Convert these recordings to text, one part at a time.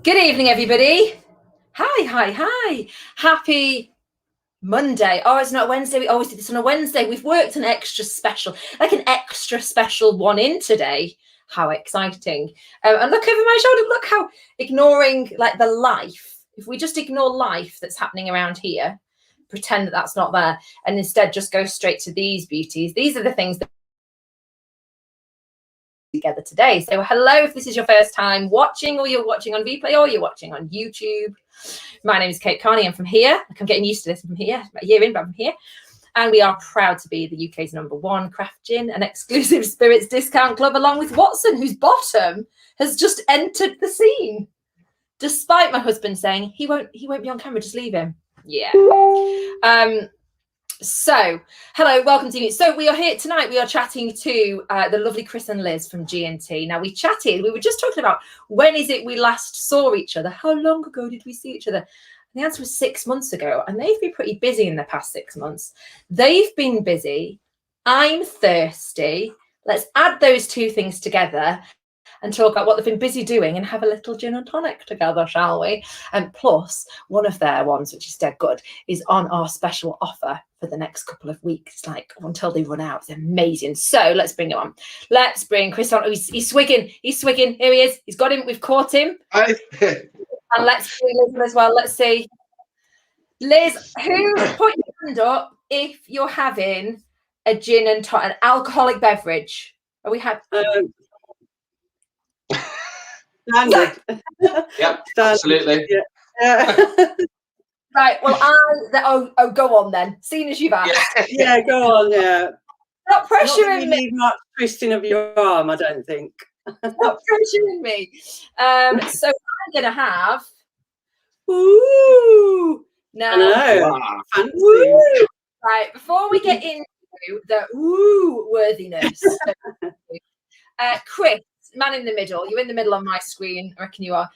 Good evening, everybody. Hi. Happy Monday. Oh, it's not Wednesday. We always do this on a Wednesday. We've worked an extra special one in today. How exciting. And look over my shoulder. Look how ignoring like the life. If we just ignore life that's happening around here, pretend that that's not there, and instead just go straight to these beauties. These are the things that together today. So hello, if this is your first time watching, or you're watching on replay, or you're watching on YouTube. My name is Kate Carney. I'm from here. Like, I'm getting used to this. I'm from here, about a year in, but I'm from here. And we are proud to be the UK's #1 craft gin and exclusive spirits discount club, along with Watson, whose bottom has just entered the scene. Despite my husband saying he won't be on camera, just leave him. Yeah. So hello, welcome to you. So we are here tonight. We are chatting to the lovely Chris and Liz from GandTea. Now we were just talking about when is it we last saw each other? How long ago did we see each other? And the answer was 6 months ago, and they've been pretty busy in the past 6 months. They've been busy. I'm thirsty. Let's add those two things together and talk about what they've been busy doing and have a little gin and tonic together, shall we? And plus, one of their ones, which is dead good, is on our special offer for the next couple of weeks, like until they run out. It's amazing. So let's bring him on. Let's bring Chris on. Oh, he's swigging. He's swigging. Here he is. He's got him. We've caught him. And let's bring Liz as well. Let's see. Liz, who put your hand up if you're having a gin and an alcoholic beverage? Are we have? Standard. Yep, absolutely. Yeah. Right. Well, go on then. Seeing as you've asked. Yeah, go on. Yeah. Not pressuring me. Need much twisting of your arm, I don't think. Not pressuring me. So I'm gonna have. Ooh. Now. Wow. Woo. Right. Before we get into the worthiness, Chris. Man in the middle, you're in the middle on my screen, I reckon you are.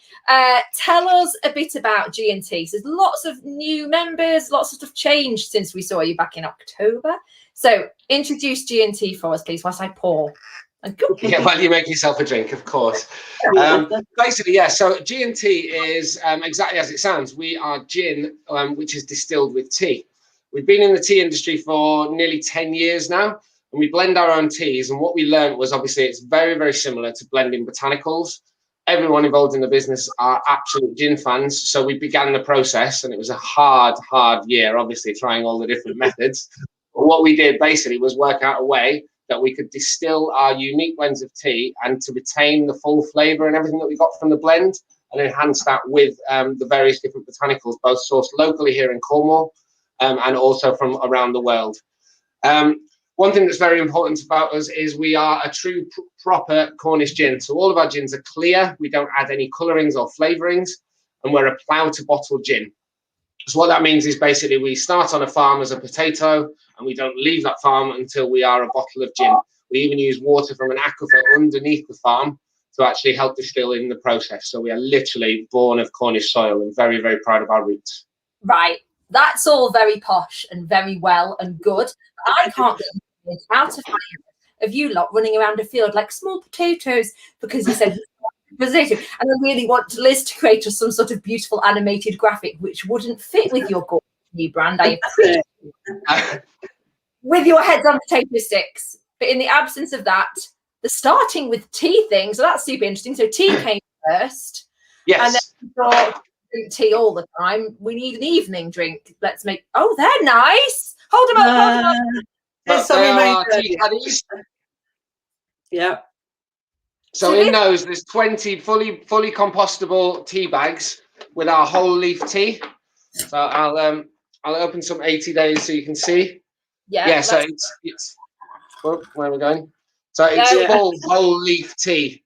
Tell us a bit about GandTea. So there's lots of new members, lots of stuff changed since we saw you back in October. So introduce GandTea for us, please, whilst I pour. Yeah, while you make yourself a drink, of course. Basically, yeah, so GandTea is exactly as it sounds. We are gin, which is distilled with tea. We've been in the tea industry for nearly 10 years now. And we blend our own teas, and what we learned was obviously it's very, very similar to blending botanicals. Everyone involved in the business are absolute gin fans, so we began the process, and it was a hard year, obviously, trying all the different methods. But what we did basically was work out a way that we could distill our unique blends of tea and to retain the full flavour and everything that we got from the blend, and enhance that with the various different botanicals, both sourced locally here in Cornwall and also from around the world. One thing that's very important about us is we are a true proper Cornish gin. So all of our gins are clear. We don't add any colourings or flavourings, and we're a plough to bottle gin. So what that means is basically we start on a farm as a potato, and we don't leave that farm until we are a bottle of gin. We even use water from an aquifer underneath the farm to actually help distill in the process. So we are literally born of Cornish soil and very, very proud of our roots. Right. That's all very posh and very well and good. I can't get out of my head of you lot running around a field like small potatoes because you said position. And I really want Liz to create us some sort of beautiful animated graphic which wouldn't fit with your new brand. I appreciate it. With your heads on potato sticks. But in the absence of that, the starting with tea thing, so that's super interesting. So tea came first. Yes. And then we thought, drink tea all the time. We need an evening drink. Let's make. Oh, they're nice. Hold them up. Tea caddies. Yeah. So in those, there's 20 fully compostable tea bags with our whole leaf tea. So I'll open some 80 days so you can see. Yeah. So it's where are we going? So it's full whole leaf tea.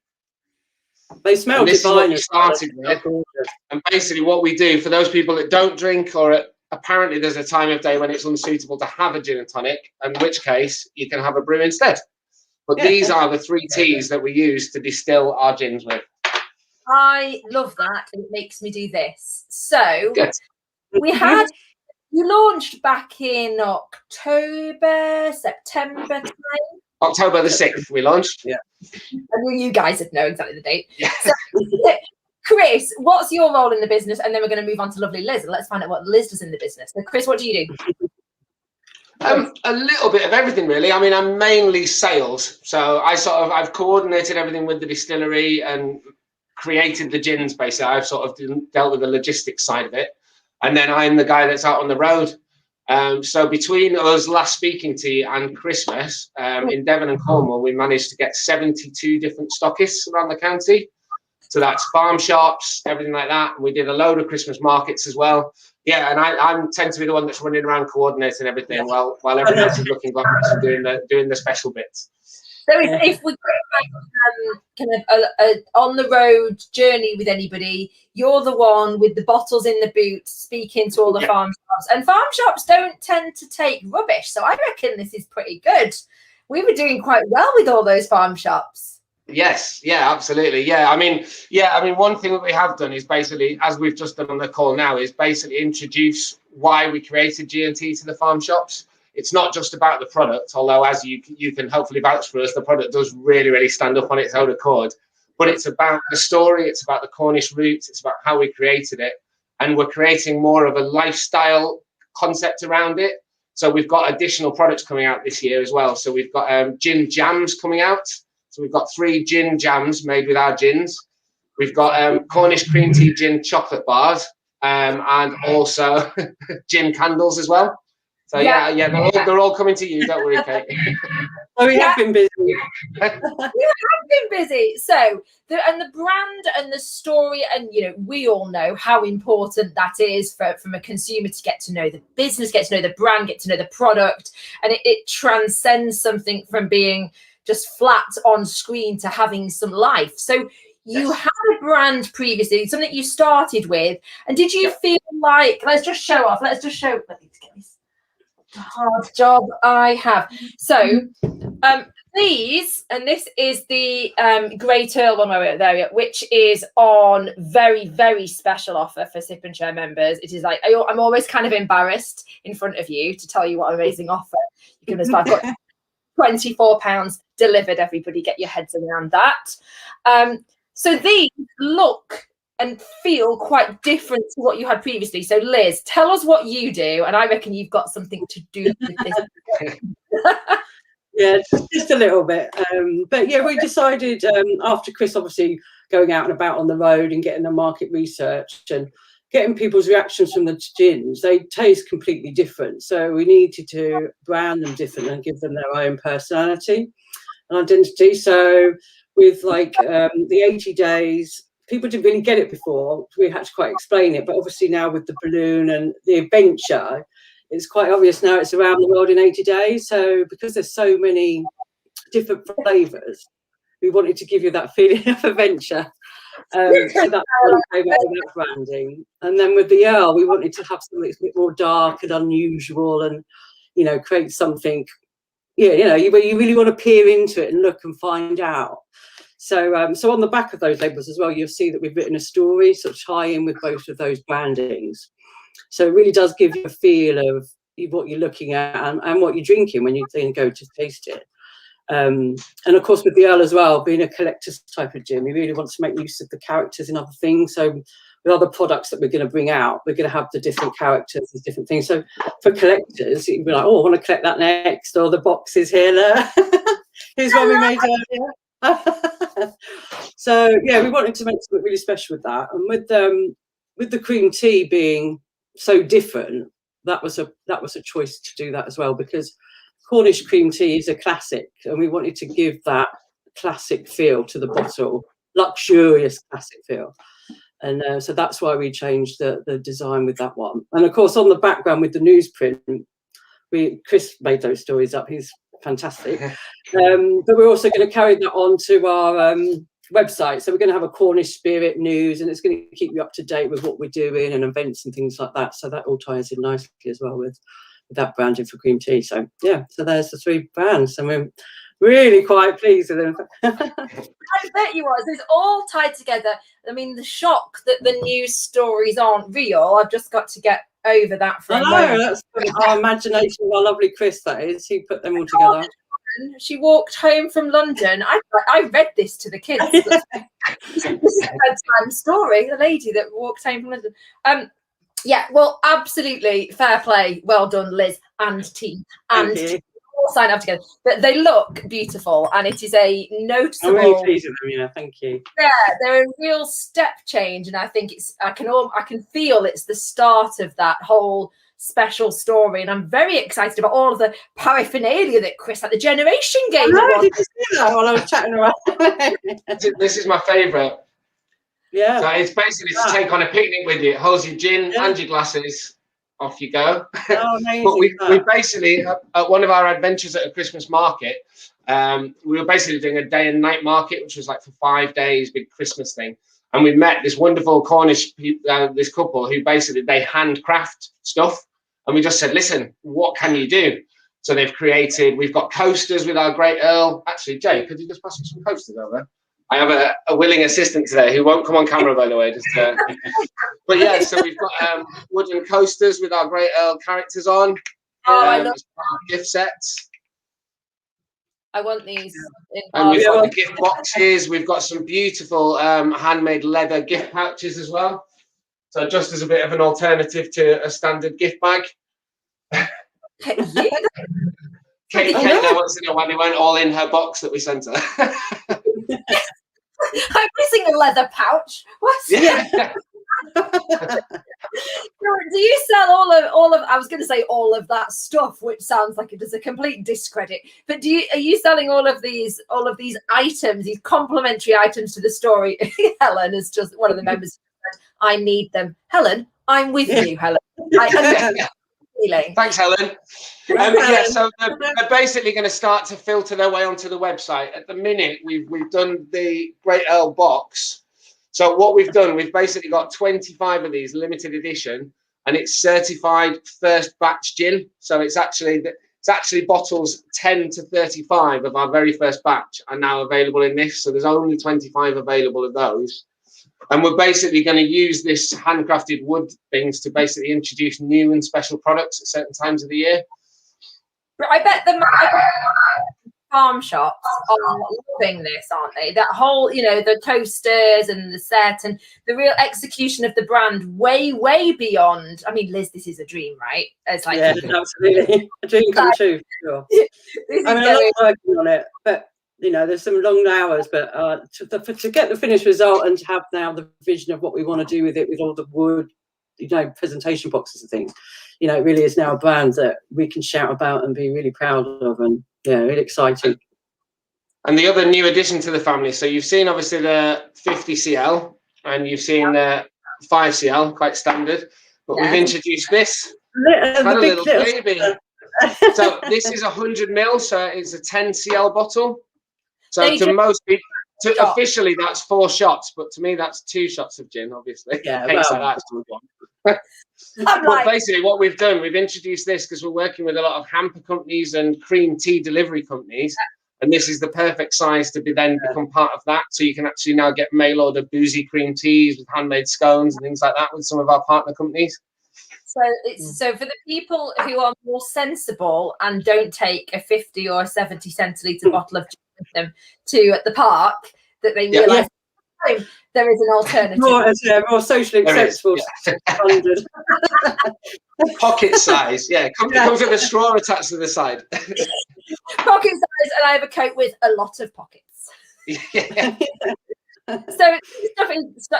They smell this divine. Is what we started with. And basically what we do for those people that don't drink, or apparently there's a time of day when it's unsuitable to have a gin and tonic, in which case you can have a brew instead. But these are the 3 teas that we use to distill our gins with. I love that, and it makes me do this. So you launched back in September time. October the 6th we launched. Yeah. I knew you guys would know exactly the date. Yeah. So, Chris, what's your role in the business? And then we're going to move on to lovely Liz, and let's find out what Liz does in the business. So Chris, what do you do? A little bit of everything, really. I mean, I'm mainly sales, so I've coordinated everything with the distillery and created the gins. Basically, I've sort of dealt with the logistics side of it, and then I'm the guy that's out on the road. So between us last speaking to you and Christmas, in Devon and Cornwall, we managed to get 72 different stockists around the county. So that's farm shops, everything like that. We did a load of Christmas markets as well. Yeah, and I tend to be the one that's running around coordinating everything while everyone else is looking glamorous and doing the special bits. So if we go kind of on the road journey with anybody, you're the one with the bottles in the boot speaking to all the farm shops. And farm shops don't tend to take rubbish. So I reckon this is pretty good. We were doing quite well with all those farm shops. Yes, yeah, absolutely. Yeah, I mean, one thing that we have done is basically, as we've just done on the call now, is basically introduce why we created GandTea to the farm shops. It's not just about the product, although as you can hopefully vouch for us, the product does really, really stand up on its own accord. But it's about the story, it's about the Cornish roots, it's about how we created it. And we're creating more of a lifestyle concept around it. So we've got additional products coming out this year as well. So we've got gin jams coming out. So we've got 3 gin jams made with our gins. We've got Cornish cream tea gin chocolate bars and also gin candles as well. So yeah, they're all coming to you. Don't worry, Kate. Oh, we have been busy. You have been busy. So the brand and the story, and we all know how important that is from a consumer to get to know the business, get to know the brand, get to know the product, and it transcends something from being just flat on screen to having some life. So you had a brand previously, something you started with, and did you feel like, let's just show, let me get this hard job I have. So these, and this is the Great Earl one where there, which is on very, very special offer for Sip and Share members. It is like, I'm always kind of embarrassed in front of you to tell you what an amazing offer you can. I've got £24 delivered. Everybody get your heads around that. So these look and feel quite different to what you had previously. So Liz, tell us what you do, and I reckon you've got something to do with this. Yeah, just a little bit. But yeah, we decided after Chris obviously going out and about on the road and getting the market research and getting people's reactions from the gins, they taste completely different. So we needed to brand them different and give them their own personality and identity. So with like the 80 days, people didn't really get it before. We had to quite explain it. But obviously now with the balloon and the adventure, it's quite obvious now it's around the world in 80 days. So because there's so many different flavours, we wanted to give you that feeling of adventure. So that's why we came out with that branding. And then with the Earl, we wanted to have something that's a bit more dark and unusual and, create something, where you really want to peer into it and look and find out. So so on the back of those labels as well, you'll see that we've written a story, sort of tie in with both of those brandings. So it really does give you a feel of what you're looking at and what you're drinking when you go to taste it. And of course with the Earl as well, being a collector's type of gin, we really want to make use of the characters in other things. So with other products that we're going to bring out, we're going to have the different characters and different things. So for collectors, you'd be like, oh, I want to collect that next, or the box is here. Here's one we made earlier. So yeah, we wanted to make something really special with that, and with the cream tea being so different, that was a choice to do that as well, because Cornish cream tea is a classic, and we wanted to give that classic feel to the bottle, luxurious classic feel. And so that's why we changed the design with that one. And of course on the background with the newsprint, Chris made those stories up. He's fantastic. But we're also going to carry that on to our website. So we're going to have a Cornish Spirit news, and it's going to keep you up to date with what we're doing and events and things like that. So that all ties in nicely as well with that branding for cream tea. So yeah, so there's the 3 brands, and we're really quite pleased with them. I bet you was. It's all tied together. I mean, the shock that the news stories aren't real, I've just got to get over that for a moment. That's our imagination of our lovely Chris, that is. He put them all together. She walked home from London. I read this to the kids. This is a bedtime story. A lady that walked home from London. Yeah, well, absolutely fair play. Well done, Liz and team. And all sign up together. But they look beautiful, and it is a noticeable. I'm really pleased with them. Yeah, thank you. Yeah, they're a real step change, and I think I can feel it's the start of that whole special story, and I'm very excited about all of the paraphernalia that Chris at the Generation Game. Did you see that while I was chatting around? This is my favourite. Yeah. So it's basically to take on a picnic with you. It holds your gin and your glasses. Off you go. Oh, amazing. But we basically, at one of our adventures at a Christmas market, we were basically doing a day and night market, which was like for 5 days, big Christmas thing. And we met this wonderful Cornish this couple who basically they handcraft stuff. And we just said, listen, what can you do? So we've got coasters with our great Earl. Actually, Jay, could you just pass me some coasters over? I have a willing assistant today who won't come on camera, by the way. But yeah, so we've got wooden coasters with our great Earl characters on. I love gift sets. I want these. And we've got the gift boxes. We've got some beautiful handmade leather gift pouches as well. So just as a bit of an alternative to a standard gift bag. Kate now wants to know why they weren't all in her box that we sent her. I'm missing a leather pouch. What? Yeah. Do you sell all of? I was going to say all of that stuff, which sounds like it is a complete discredit. But are you selling all of these items, these complementary items to the story? Helen is just one of the members. I need them. Helen, I'm with you, Helen. Thanks, Helen. Yeah, so they're basically going to start to filter their way onto the website. At the minute, we've done the Great Earl box. So what we've done, we've basically got 25 of these limited edition, and it's certified first batch gin. So it's actually bottles 10 to 35 of our very first batch are now available in this. So there's only 25 available of those. And we're basically going to use this handcrafted wood things to basically introduce new and special products at certain times of the year. But I bet the farm shops are loving this, aren't they? That whole, the toasters and the set and the real execution of the brand way, way beyond. I mean, Liz, this is a dream, right? It's like absolutely a dream come true. Sure. I love working on it, but there's some long hours, but to get the finished result and to have now the vision of what we want to do with it, with all the wood, presentation boxes and things, it really is now a brand that we can shout about and be really proud of, and really exciting. And the other new addition to the family, so you've seen obviously the 50cl and you've seen the 5cl, quite standard, but we've introduced this. Had a little baby. So this is 100 ml, so it's a 10cl bottle. So to most people, officially that's 4 shots, but to me that's 2 shots of gin, obviously. Yeah, but basically what we've done, we've introduced this because we're working with a lot of hamper companies and cream tea delivery companies, and this is the perfect size to become part of that. So you can actually now get mail order boozy cream teas with handmade scones and things like that with some of our partner companies. So for the people who are more sensible and don't take a 50 or 70 centilitre bottle of gin with them to the park, that they realise there is an alternative. More socially acceptable. Pocket size, it comes with a straw attached to the side. Pocket size, and I have a coat with a lot of pockets. Yeah. So stuff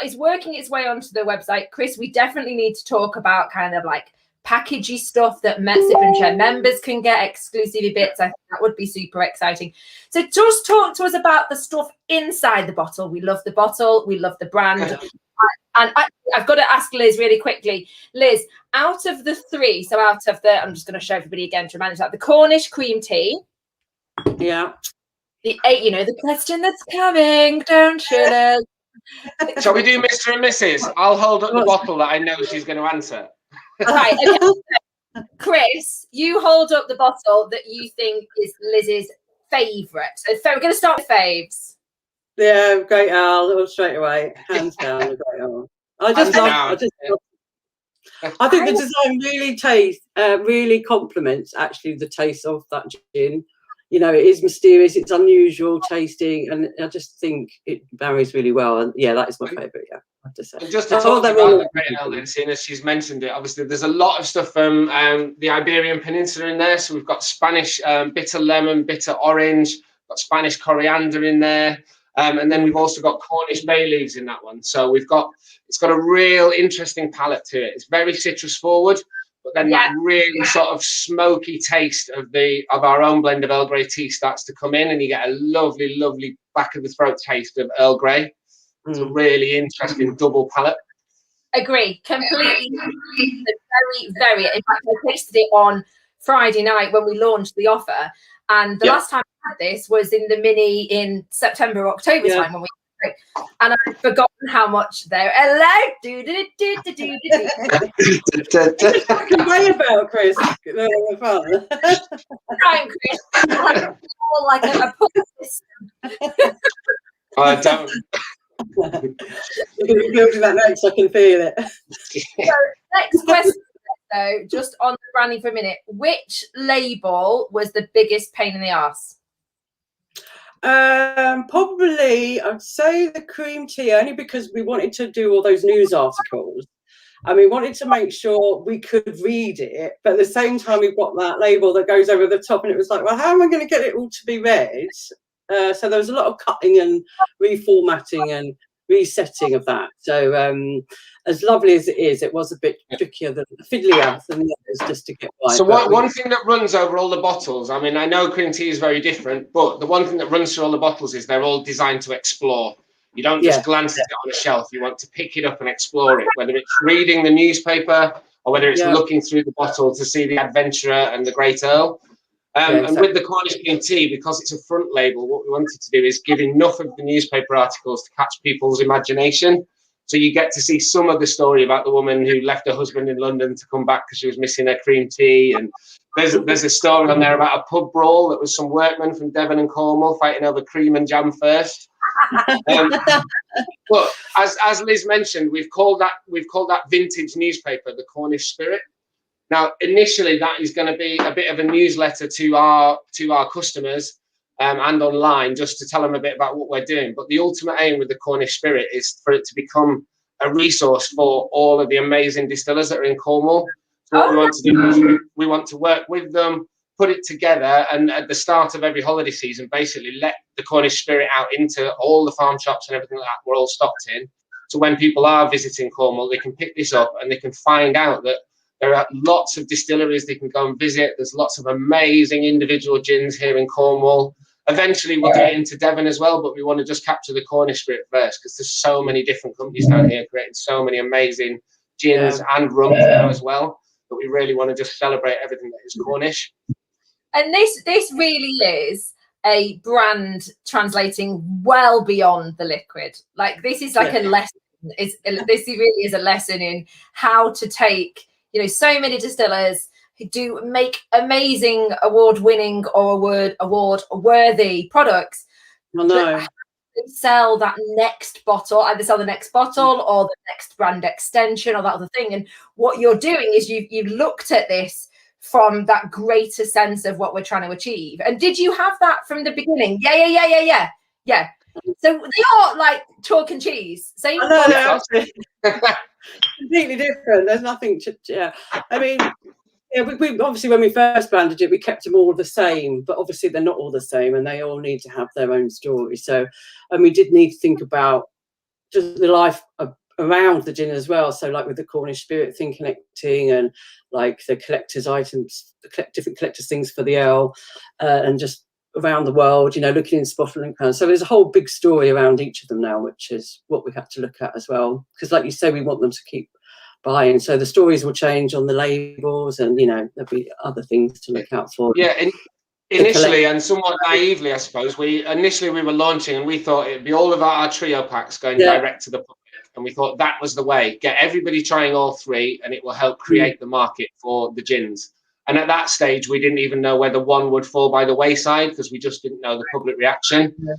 is working its way onto the website. Chris, we definitely need to talk about kind of like packagey stuff that Sip and Share members can get, exclusive bits. I think that would be super exciting. So just talk to us about the stuff inside the bottle. We love the bottle. We love the brand. And I've got to ask Liz really quickly. Liz, out of the 3, I'm just going to show everybody again to remind us, the Cornish cream tea. Yeah. The 8, the question that's coming, don't you, Liz? Shall we do Mr. and Mrs.? I'll hold up the bottle that I know she's going to answer. Right, okay. Chris, you hold up the bottle that you think is Liz's favourite. So we're going to start with faves. Yeah, Great Earl, straight away, hands down, the Great Earl. I think the design really complements actually the taste of that gin. you know, it is mysterious, it's unusual tasting, and I just think it marries really well. And yeah, that is my favourite. Yeah, I have to say. And just to talk about the Great Ale, then, seeing as she's mentioned it, obviously there's a lot of stuff from the Iberian Peninsula in there. So we've got Spanish bitter lemon, bitter orange, got Spanish coriander in there, and then we've also got Cornish bay leaves in that one. So it's got a real interesting palate to it. It's very citrus forward, but then that really sort of smoky taste of our own blend of Earl Grey tea starts to come in, and you get a lovely, lovely back of the throat taste of Earl Grey. It's a really interesting double palate. Agree, completely. Very, very. In fact, I tasted it on Friday night when we launched the offer, and the last time I had this was in the mini in September, October time when we. And I've forgotten how much they're allowed. Complain about Chris. Right, Chris. More like a pull system. I don't. You're building that next, I can feel it. So, next question, though, just on the branding for a minute. Which label was the biggest pain in the arse? Probably I'd say the cream tea, only because we wanted to do all those news articles and we wanted to make sure we could read it, but at the same time we've got that label that goes over the top, and it was like, well, how am I going to get it all to be read? So there was a lot of cutting and reformatting and resetting of that. So as lovely as it is, it was a bit trickier than fiddlier than the others just to get right. So one thing that runs over all the bottles, I mean, I know cream tea is very different, but the one thing that runs through all the bottles is they're all designed to explore. You don't just glance at it on a shelf. You want to pick it up and explore it, whether it's reading the newspaper or whether it's looking through the bottle to see the adventurer and the great Earl. And with the Cornish green tea, because it's a front label, what we wanted to do is give enough of the newspaper articles to catch people's imagination. So you get to see some of the story about the woman who left her husband in London to come back because she was missing her cream tea. And there's a story on there about a pub brawl that was some workmen from Devon and Cornwall fighting over cream and jam first. But as Liz mentioned, we've called that vintage newspaper the Cornish Spirit. Now, initially, that is going to be a bit of a newsletter to our customers and online, just to tell them a bit about what we're doing. But the ultimate aim with the Cornish Spirit is for it to become a resource for all of the amazing distillers that are in Cornwall. So what we want to do is we want to work with them, put it together, and at the start of every holiday season, basically let the Cornish Spirit out into all the farm shops and everything like that we're all stocked in. So when people are visiting Cornwall, they can pick this up and they can find out that there are lots of distilleries they can go and visit. There's lots of amazing individual gins here in Cornwall. Eventually, we'll get into Devon as well, but we want to just capture the Cornish Spirit first because there's so many different companies down here creating so many amazing gins and rums now as well, that we really want to just celebrate everything that is Cornish. And this really is a brand translating well beyond the liquid. Like, this is like a lesson. This really is a lesson in how to take, you know, so many distillers who do make amazing award-winning or award-worthy products. I know. They sell that next bottle, either sell the next bottle or the next brand extension or that other thing. And what you're doing is you've looked at this from that greater sense of what we're trying to achieve. And did you have that from the beginning? Yeah. So they are like chalk and cheese. Same. Completely different. There's nothing to. I mean, we obviously, when we first branded it, we kept them all the same, but obviously they're not all the same, and they all need to have their own story. So, and we did need to think about just the life around the gin as well. So, like with the Cornish Spirit thing, connecting, and like the collector's items, different collector's things for the Earl, and just around the world, you know, looking in bottling plans. So there's a whole big story around each of them now, which is what we have to look at as well. Because like you say, we want them to keep buying. So the stories will change on the labels, and, you know, there'll be other things to look out for. Yeah, initially, and somewhat naively, I suppose, we were launching and we thought it'd be all of our trio packs going direct to the public. And we thought that was the way. Get everybody trying all three, and it will help create the market for the gins. And at that stage, we didn't even know whether one would fall by the wayside because we just didn't know the public reaction. Yeah.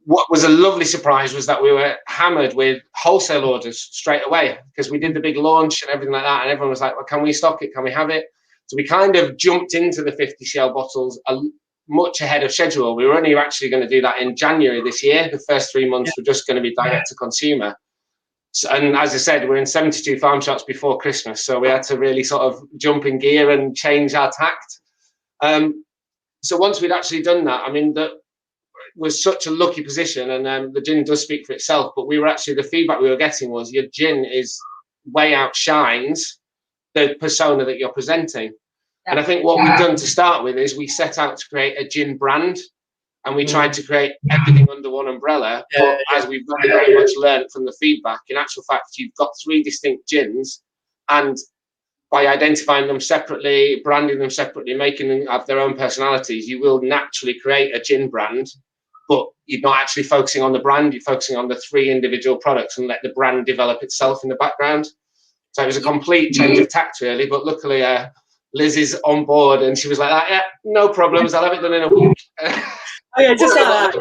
What was a lovely surprise was that we were hammered with wholesale orders straight away because we did the big launch and everything like that. And everyone was like, well, can we stock it? Can we have it? So we kind of jumped into the 50 shell bottles much ahead of schedule. We were only actually going to do that in January this year. The first 3 months were just going to be direct to consumer. So, and as I said, we're in 72 farm shops before Christmas, so we had to really sort of jump in gear and change our tact. So once we'd actually done that, I mean, that was such a lucky position, and the gin does speak for itself, but we were actually, the feedback we were getting was your gin is way outshines the persona that you're presenting. And I think what we've done to start with is we set out to create a gin brand, and we tried to create everything under one umbrella. But as we've very much learned from the feedback, in actual fact, you've got 3 distinct gins, and by identifying them separately, branding them separately, making them have their own personalities, you will naturally create a gin brand, but you're not actually focusing on the brand, you're focusing on the 3 individual products and let the brand develop itself in the background. So it was a complete change of tact, really, but luckily Liz is on board, and she was like, yeah, no problems, I'll have it done in a week. Oh yeah, just like that.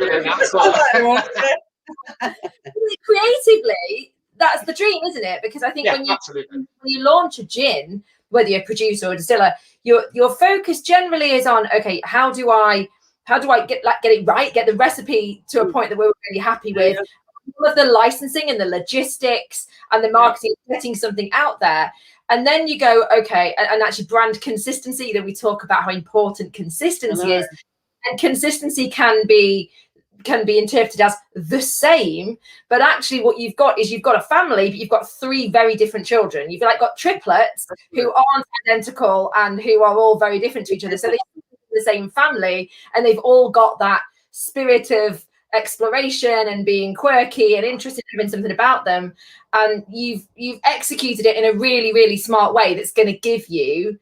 Creatively, that's the dream, isn't it? Because I think when you launch a gin, whether you're a producer or a distiller, your focus generally is on, okay, how do I get it right, get the recipe to a point that we're really happy with, all of the licensing and the logistics and the marketing, getting something out there. And then you go, okay, and actually brand consistency, that we talk about how important consistency is. And consistency can be interpreted as the same, but actually what you've got is you've got a family, but you've got 3 very different children. You've like got triplets who aren't identical and who are all very different to each other. So they're the same family, and they've all got that spirit of exploration and being quirky and interested in something about them. And you've executed it in a really, really smart way that's going to give you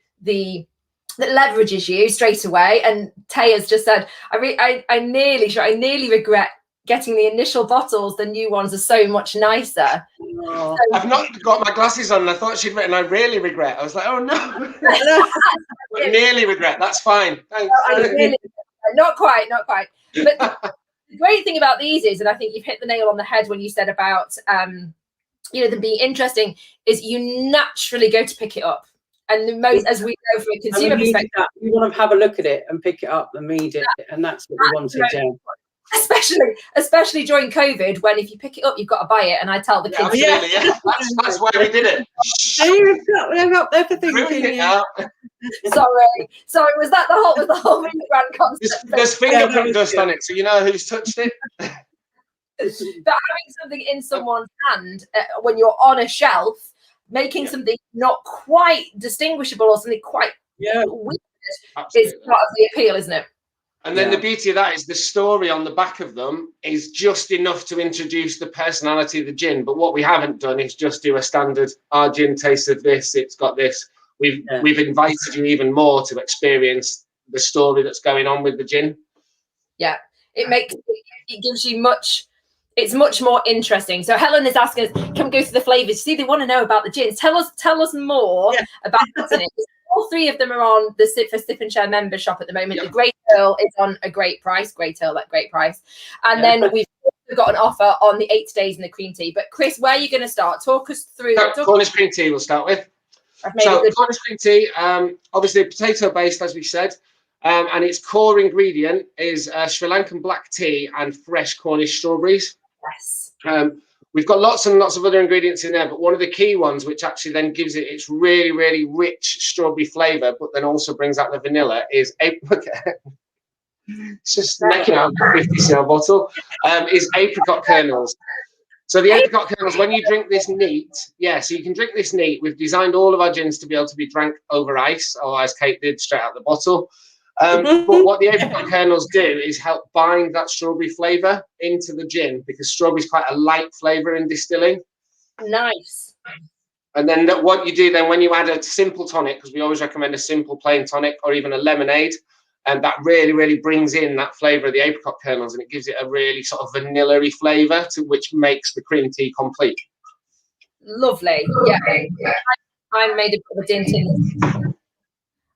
that leverages you straight away. And Taya's just said, I nearly regret getting the initial bottles. The new ones are so much nicer. Oh. So, I've not got my glasses on, and I thought she'd written, I really regret. I was like, oh no. Nearly regret, that's fine. Thanks. Not quite. But the great thing about these is, and I think you've hit the nail on the head when you said about, them being interesting, is you naturally go to pick it up. And the most, as we know from a consumer perspective, you want to have a look at it and pick it up and read it, and that's what we wanted. Especially during COVID, when if you pick it up, you've got to buy it. And I tell the kids, that's why we did it. They're up there for thinking. Sorry, was the whole brand concept? There's fingerprint dust on it, so you know who's touched it. But having something in someone's hand when you're on a shelf, making something not quite distinguishable or something quite weird is part of the appeal, isn't it? And then the beauty of that is the story on the back of them is just enough to introduce the personality of the gin. But what we haven't done is just do a standard, our gin tastes of this, it's got this. We've invited you even more to experience the story that's going on with the gin. Yeah, it gives you it's much more interesting. So Helen is asking us, can we go through the flavors? See, they want to know about the gins. Tell us more about what's in it. All 3 of them are on the Sip for Sip and Share member shop at the moment. The Great Earl is on a great price. Great Earl at great price. And then we've also got an offer on the 8 days in the cream tea. But Chris, where are you going to start? Talk us through. Cornish cream tea we'll start with. Cornish cream tea, obviously potato based, as we said. And its core ingredient is Sri Lankan black tea and fresh Cornish strawberries. Yes. We've got lots and lots of other ingredients in there, but one of the key ones, which actually then gives it its really, really rich strawberry flavour, but then also brings out the vanilla, is it's just making out a 50cl bottle, is apricot kernels. So the apricot kernels, when you drink this neat, so you can drink this neat. We've designed all of our gins to be able to be drank over ice, or as Kate did, straight out the bottle. But what the apricot kernels do is help bind that strawberry flavour into the gin, because strawberry is quite a light flavour in distilling. Nice. And then what you do then when you add a simple tonic, because we always recommend a simple plain tonic or even a lemonade, and that really, really brings in that flavour of the apricot kernels, and it gives it a really sort of vanilla-y flavour, which makes the cream tea complete. Lovely. Yeah. I made a bit of a dent in. I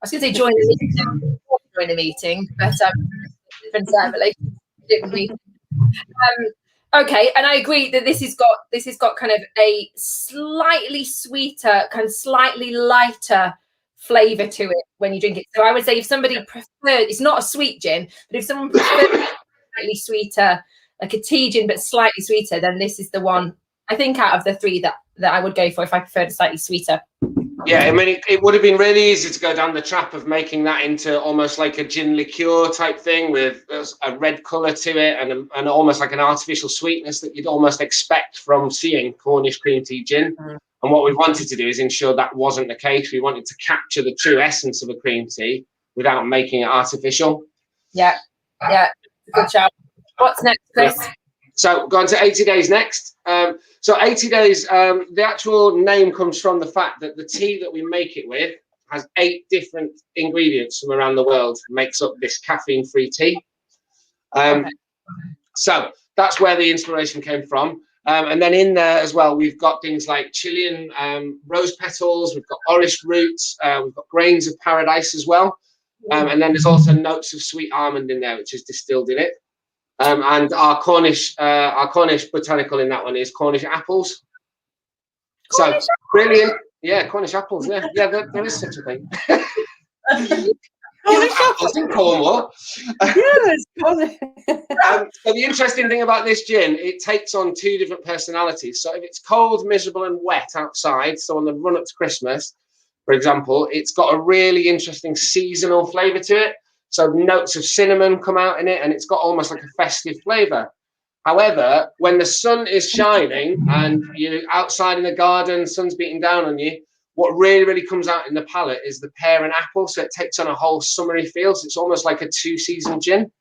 was going to say join the meeting, but different relationship. Okay, and I agree that this has got kind of a slightly sweeter, kind of slightly lighter flavour to it when you drink it. So I would say if somebody prefers, it's not a sweet gin, but if someone prefers slightly sweeter, like a tea gin but slightly sweeter, then this is the one I think out of the three that I would go for if I preferred a slightly sweeter. Yeah, I mean, it would have been really easy to go down the trap of making that into almost like a gin liqueur type thing with a red colour to it and almost like an artificial sweetness that you'd almost expect from seeing Cornish cream tea gin. And what we wanted to do is ensure that wasn't the case. We wanted to capture the true essence of a cream tea without making it artificial. Yeah, good job. What's next, Chris? Yeah. So going to 80 days next. So 80 days, the actual name comes from the fact that the tea that we make it with has 8 different ingredients from around the world, makes up this caffeine-free tea. So that's where the inspiration came from. And then in there as well, we've got things like Chilean rose petals, we've got orris roots, we've got grains of paradise as well. And then there's also notes of sweet almond in there, which is distilled in it. And our Cornish botanical in that one is Cornish apples. Cornish brilliant. Yeah, Cornish apples. Yeah, there is such a thing. Apples in Cornwall. Yes. So the interesting thing about this gin, it takes on 2 different personalities. So if it's cold, miserable, and wet outside, so on the run up to Christmas, for example, it's got a really interesting seasonal flavour to it. So notes of cinnamon come out in it, and it's got almost like a festive flavour. However, when the sun is shining and you're outside in the garden, sun's beating down on you, what really, really comes out in the palate is the pear and apple. So it takes on a whole summery feel. So it's almost like a 2-season gin.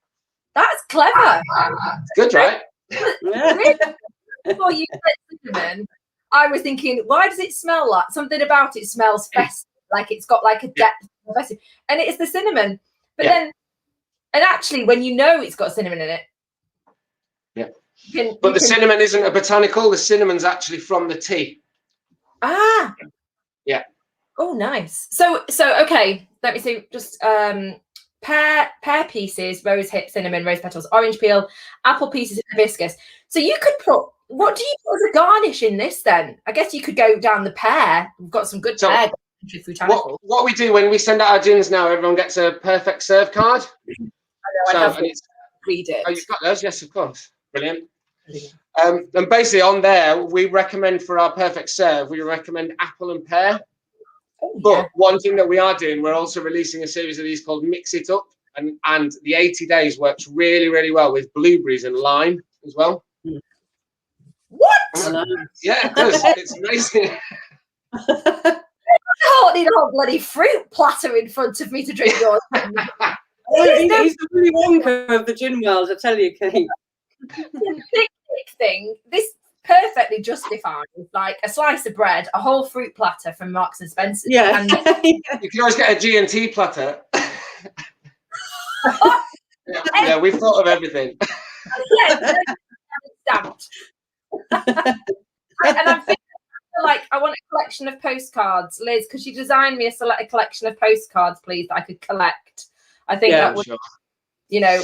That's clever. It's good, right? Before you said cinnamon, I was thinking, why does it smell like? Something about it smells festive, like it's got like a depth of festive. And it's the cinnamon. But then, and actually, when you know it's got cinnamon in it. Yeah. But the cinnamon isn't a botanical. The cinnamon's actually from the tea. Ah. Yeah. Oh, nice. So okay. Let me see. Just pear pieces, rose hip, cinnamon, rose petals, orange peel, apple pieces, and hibiscus. So you could put. What do you put as a garnish in this then? I guess you could go down the pear. We've got some good pear. What we do when we send out our gins now, everyone gets a perfect serve card. I have to read it. Oh, you've got those? Yes, of course. Brilliant. And basically on there, we recommend for our perfect serve, we recommend apple and pear. But one thing that we are doing, we're also releasing a series of these called Mix It Up. And the 80 days works really, really well with blueberries and lime as well. What? Yeah, it does. It's amazing. I don't need a whole bloody fruit platter in front of me to drink yours. He's the Willy Wonka of the gin world, I tell you, Kate. The picnic thing, this perfectly justifies like a slice of bread, a whole fruit platter from Marks and Spencer's. Yeah. And you can always get a G&T platter. Yeah, we've thought of everything. Yeah, stamped. And I'm thinking, like, I want a collection of postcards, Liz. Could you design me a collection of postcards, please, that I could collect? I think that would, you know,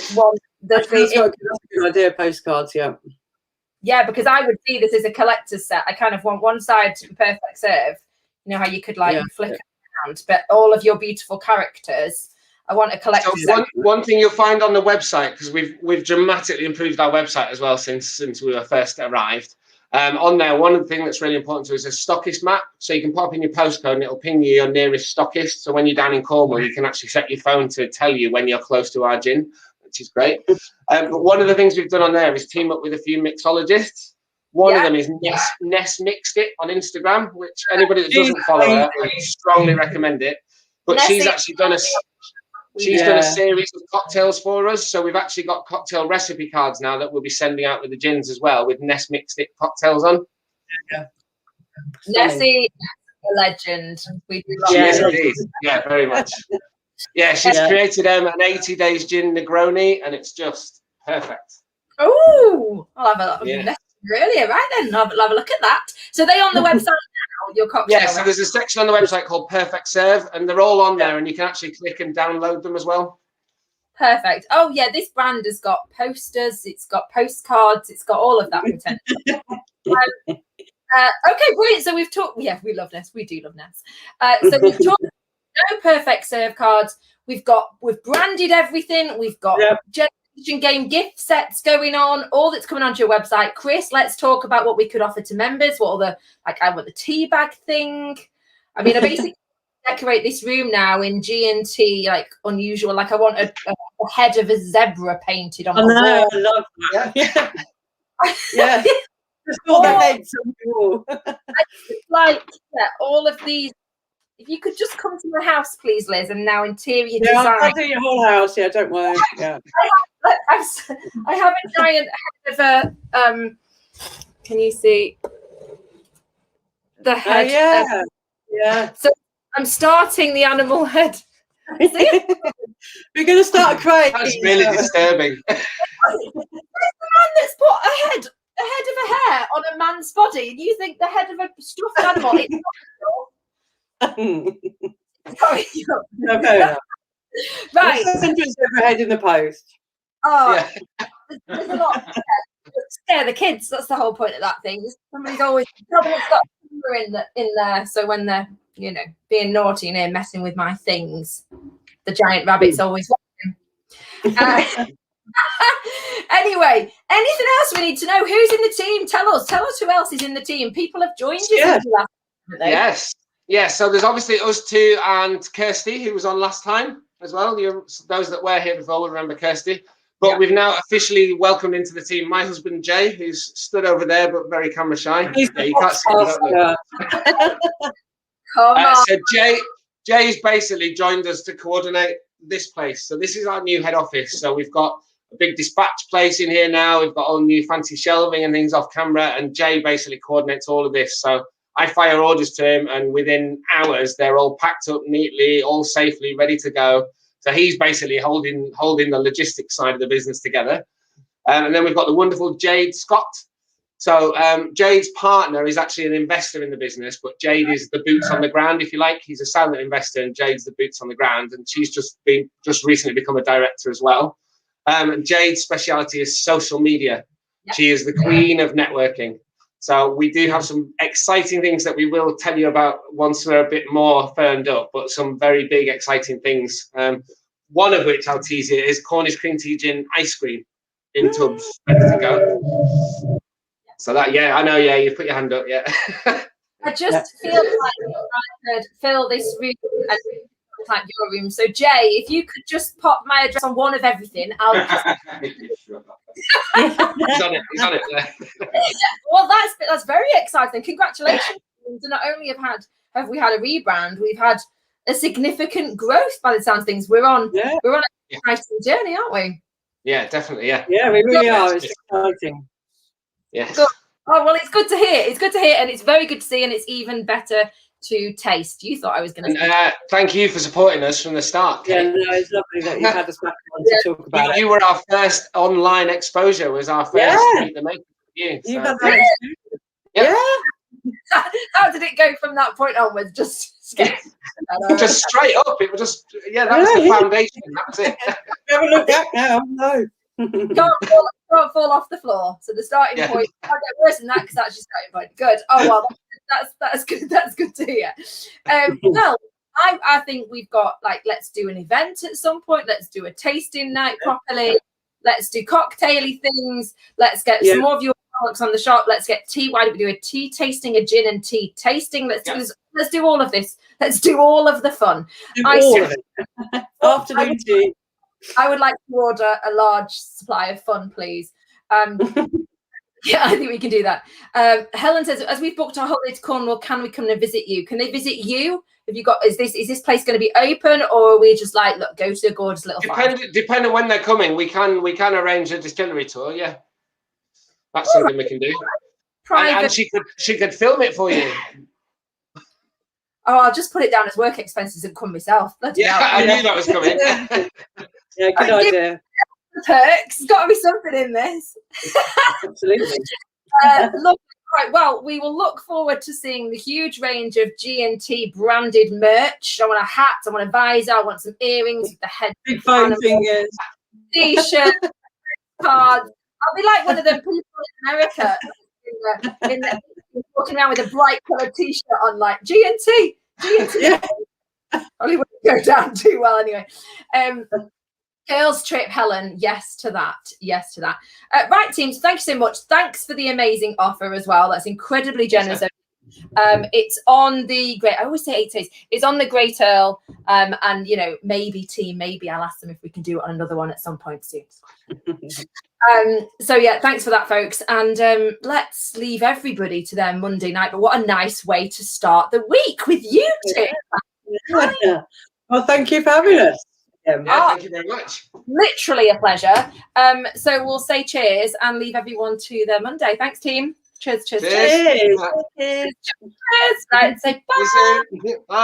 that's a good idea. Postcards, yeah, because I would see this as a collector's set. I kind of want one side to be perfect serve. You know how you could like flick it around, but all of your beautiful characters. I want a collector's set. One thing you'll find on the website, because we've dramatically improved our website as well since we were first arrived. On there, one of the things that's really important to us is a stockist map. So you can pop in your postcode and it'll ping you your nearest stockist. So when you're down in Cornwall, you can actually set your phone to tell you when you're close to our gin, which is great. But one of the things we've done on there is team up with a few mixologists. One of them is Ness Mixed It on Instagram, which anybody that doesn't follow her, I strongly recommend it. But she's actually done a series of cocktails for us. So we've actually got cocktail recipe cards now that we'll be sending out with the gins as well, with Ness Mixed It cocktails on. Nessie, a legend. We do love Yes, indeed. Yeah, very much. Yeah, she's created an 80 days gin Negroni, and it's just perfect. Oh, I'll have a look. Really, right then. I'll have a look at that. So they on the website now, your cocktail? Yeah, so there's a section on the website called Perfect Serve, and they're all on there, and you can actually click and download them as well. Perfect. Oh yeah, this brand has got posters, it's got postcards, it's got all of that potential. Okay, brilliant. So we've talked. Yeah, we love Ness. We do love Ness. So we've talked. no perfect serve cards. We've branded everything. We've got generation game gift sets going on. All that's coming onto your website. Chris, let's talk about what we could offer to members. What are I want the tea bag thing. I mean, I basically decorate this room now in G&T, like unusual. Like I want a head of a zebra painted on the wall. I love that. Yeah. Just all the heads on the wall. All of these. If you could just come to my house, please, Liz, and now interior design. I'll do your whole house. Yeah, don't worry. Yeah. I have a giant head of a. Can you see the head? Yeah. So I'm starting the animal head. We're going to start a crate. That's really disturbing. There's the man that's put a head of a hair on a man's body, and you think the head of a stuffed animal is not Sorry. Okay. Right. We'll head in the post. Oh, there's a lot. Scare the kids. That's the whole point of that thing. Somebody's always got a camera in there, so when they're being naughty and messing with my things, the giant rabbit's always watching. Anyway, anything else we need to know? Who's in the team? Tell us who else is in the team. People have joined you. Yes. So there's obviously us two and Kirsty, who was on last time as well. Those that were here before will remember Kirsty. But we've now officially welcomed into the team my husband Jay, who's stood over there but very camera shy. You can't see him. So Jay's basically joined us to coordinate this place. So this is our new head office. So we've got a big dispatch place in here now. We've got all new fancy shelving and things off camera, and Jay basically coordinates all of this. So I fire orders to him, and within hours they're all packed up neatly, all safely ready to go. So he's basically holding the logistics side of the business together. And then we've got the wonderful Jade Scott. So Jade's partner is actually an investor in the business, but Jade is the boots on the ground, if you like. He's a silent investor, and Jade's the boots on the ground. And she's just recently become a director as well. And Jade's speciality is social media. Yep. She is the queen of networking. So we do have some exciting things that we will tell you about once we're a bit more firmed up, but some very big, exciting things. One of which I'll tease you is Cornish cream tea gin ice cream in tubs, ready to go. So that, I know, you put your hand up, I just feel like I could fill this room and like your room. So Jay, if you could just pop my address on one of everything, I'll just... He's on it there. Well, that's very exciting. Congratulations. And not only have we had a rebrand, we've had a significant growth by the sounds of things. We're on an exciting journey, aren't we? Yeah, definitely, Yeah, we really are. It's exciting. Yes. Good. Oh, well, it's good to hear. It's good to hear, and it's very good to see, and it's even better to taste. You thought I was going to... thank you for supporting us from the start, Kate. Yeah, no, it's lovely that you had us back on to talk about it. You were our first online exposure, was our first Meet the Maker for you. You've had that Yeah. How did it go from that point onwards? Just straight up. It was just, that was the foundation. That was it. Never look back now, no. Can't fall off the floor. So the starting point can't get worse than that because that's your starting point. Good. Oh well, that's good. That's good to hear. Well, I think we've got let's do an event at some point. Let's do a tasting night properly. Let's do cocktaily things. Let's get some more of your products on the shop. Let's get tea. Why don't we do a tea tasting, a gin and tea tasting? Let's do all of this. Let's do all of the fun. Afternoon tea. I would like to order a large supply of fun, please. Yeah, I think we can do that. Helen says, as we've booked our holiday to Cornwall, can we come and visit you? Can they visit you? Have you got? Is this place going to be open, or are we just look, go to a gorgeous little farm? Depending on when they're coming, we can arrange a distillery tour. Yeah, that's something we can do. And she could film it for you. Oh, I'll just put it down as work expenses and come myself. I knew that was coming. Yeah, good idea. Perks. Got to be something in this. Absolutely. Look, right. Well, we will look forward to seeing the huge range of G&T branded merch. I want a hat. I want a visor. I want some earrings with the head. Big foam fingers. T-shirt. Cards. I'll be like one of them people in America walking around with a bright coloured T-shirt on, like G&T. Yeah. Probably wouldn't go down too well anyway. Girls trip, Helen. Yes to that. Yes to that. Right, teams. Thank you so much. Thanks for the amazing offer as well. That's incredibly generous. It's on the Great. I always say 8 days. It's on the Great Earl. And you know, maybe team. Maybe I'll ask them if we can do it on another one at some point soon. So yeah, thanks for that, folks. And let's leave everybody to their Monday night. But what a nice way to start the week with you two. Yeah. Well, thank you for having us. Thank you very much. Literally a pleasure. So we'll say cheers and leave everyone to their Monday. Thanks, team. Cheers, cheers, cheers. Cheers. Cheers. Cheers. Right, say bye. Bye.